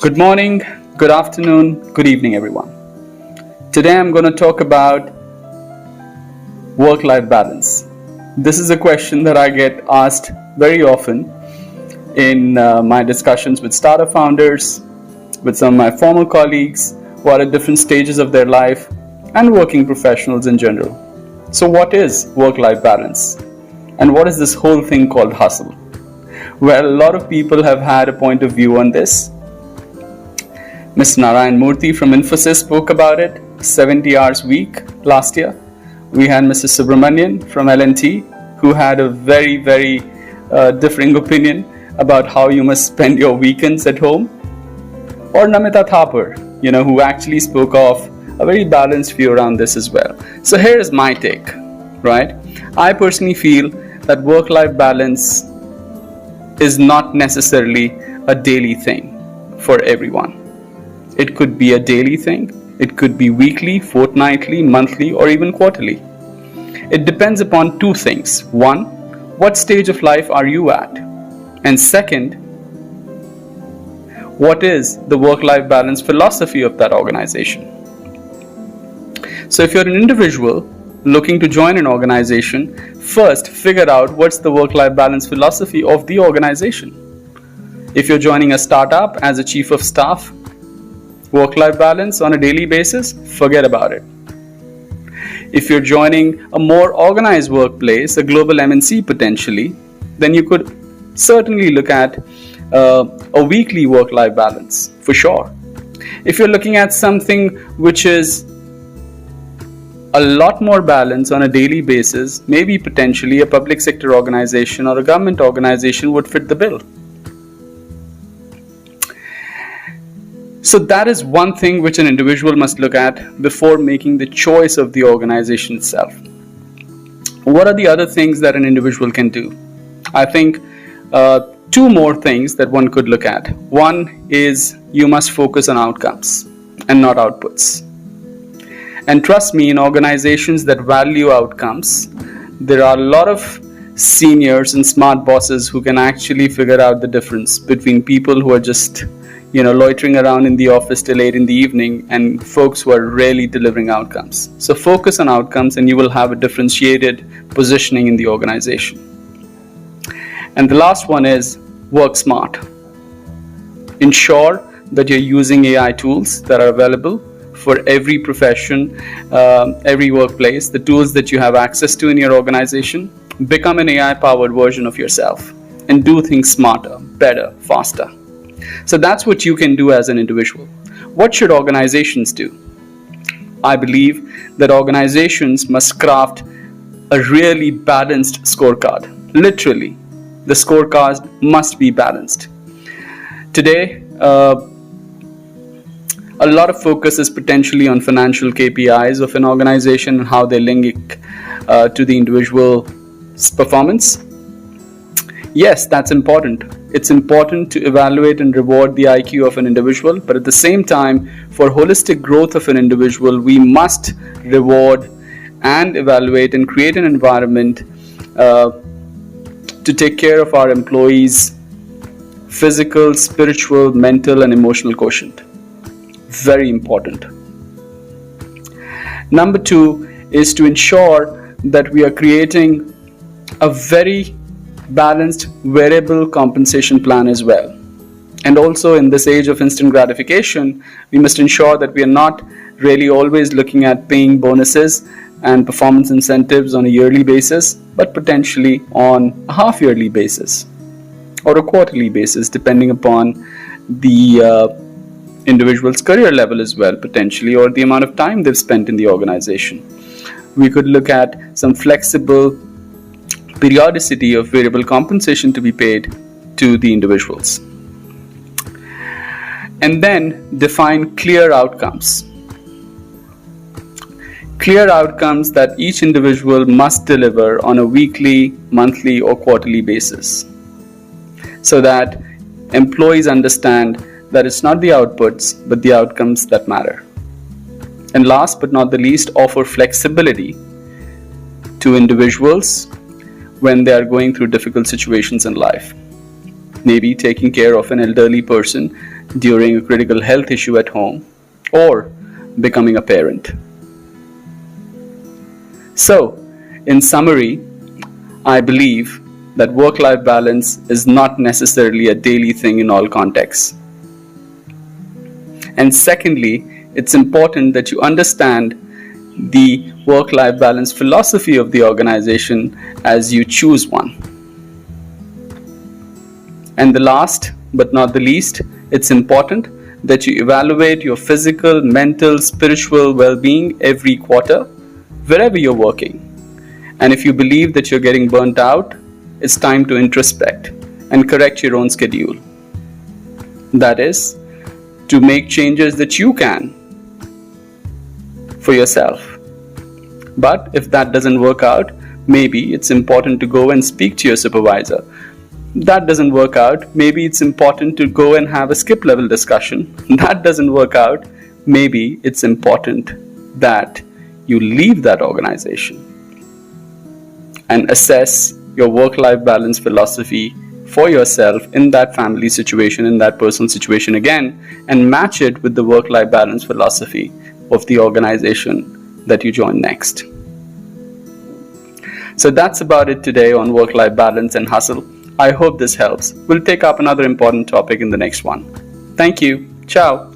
Good morning, good afternoon, good evening, everyone. Today I'm going to talk about work-life balance. This is a question that I get asked very often in my discussions with startup founders, with some of my former colleagues who are at different stages of their life, and working professionals in general. So, what is work-life balance? And what is this whole thing called hustle? Well, a lot of people have had a point of view on this. Mr. Narayan Murthy from Infosys spoke about it, 70 hours a week last year. We had Mr. Subramanian from L&T who had a very differing opinion about how you must spend your weekends at home. Or Namita Thapar, who actually spoke of a very balanced view around this as well. So here is my take, right? I personally feel that work-life balance is not necessarily a daily thing for everyone. It could be a daily thing, it could be weekly, fortnightly, monthly, or even quarterly. It depends upon two things. One, what stage of life are you at? And second, what is the work-life balance philosophy of that organization? So if you're an individual looking to join an organization, first figure out what's the work-life balance philosophy of the organization. If you're joining a startup as a chief of staff, work-life balance on a daily basis, forget about it. If you're joining a more organized workplace, a global MNC potentially, then you could certainly look at a weekly work-life balance, for sure. If you're looking at something which is a lot more balance on a daily basis, maybe potentially a public sector organization or a government organization would fit the bill. So that is one thing which an individual must look at before making the choice of the organization itself. What are the other things that an individual can do? I think two more things that one could look at. One is you must focus on outcomes and not outputs. And trust me, in organizations that value outcomes, there are a lot of seniors and smart bosses who can actually figure out the difference between people who are just loitering around in the office till late in the evening and folks who are really delivering outcomes. So focus on outcomes and you will have a differentiated positioning in the organization. And the last one is work smart. Ensure that you're using AI tools that are available for every profession, every workplace, the tools that you have access to in your organization. Become an AI-powered version of yourself and do things smarter, better, faster. So that's what you can do as an individual. What should organizations do? I believe that organizations must craft a really balanced scorecard. Literally, the scorecard must be balanced. Today, a lot of focus is potentially on financial KPIs of an organization and how they link it to the individual's performance. Yes, that's important. It's important to evaluate and reward the IQ of an individual, but at the same time, for holistic growth of an individual, we must reward and evaluate and create an environment to take care of our employees' physical, spiritual, mental, and emotional quotient. Very important. Number two is to ensure that we are creating a very balanced variable compensation plan as well. And also in this age of instant gratification, we must ensure that we are not really always looking at paying bonuses and performance incentives on a yearly basis, but potentially on a half-yearly basis or a quarterly basis, depending upon the individual's career level as well, potentially, or the amount of time they've spent in the organization. We could look at some flexible periodicity of variable compensation to be paid to the individuals. And then define clear outcomes. Clear outcomes that each individual must deliver on a weekly, monthly, or quarterly basis, so that employees understand that it's not the outputs, but the outcomes that matter. And last but not the least, offer flexibility to individuals when they are going through difficult situations in life. Maybe taking care of an elderly person during a critical health issue at home, or becoming a parent. So, in summary, I believe that work-life balance is not necessarily a daily thing in all contexts. And secondly, it's important that you understand the work-life balance philosophy of the organization as you choose one. And the last but not the least, it's important that you evaluate your physical, mental, spiritual well-being every quarter, wherever you're working. And if you believe that you're getting burnt out, it's time to introspect and correct your own schedule. That is, to make changes that you can for yourself. But if that doesn't work out, maybe it's important to go and speak to your supervisor. That doesn't work out, maybe it's important to go and have a skip level discussion. That doesn't work out, maybe it's important that you leave that organization and assess your work-life balance philosophy for yourself in that family situation, in that personal situation again, and match it with the work-life balance philosophy of the organization that you join next. So that's about it today on work-life balance and hustle. I hope this helps. We'll take up another important topic in the next one. Thank you. Ciao.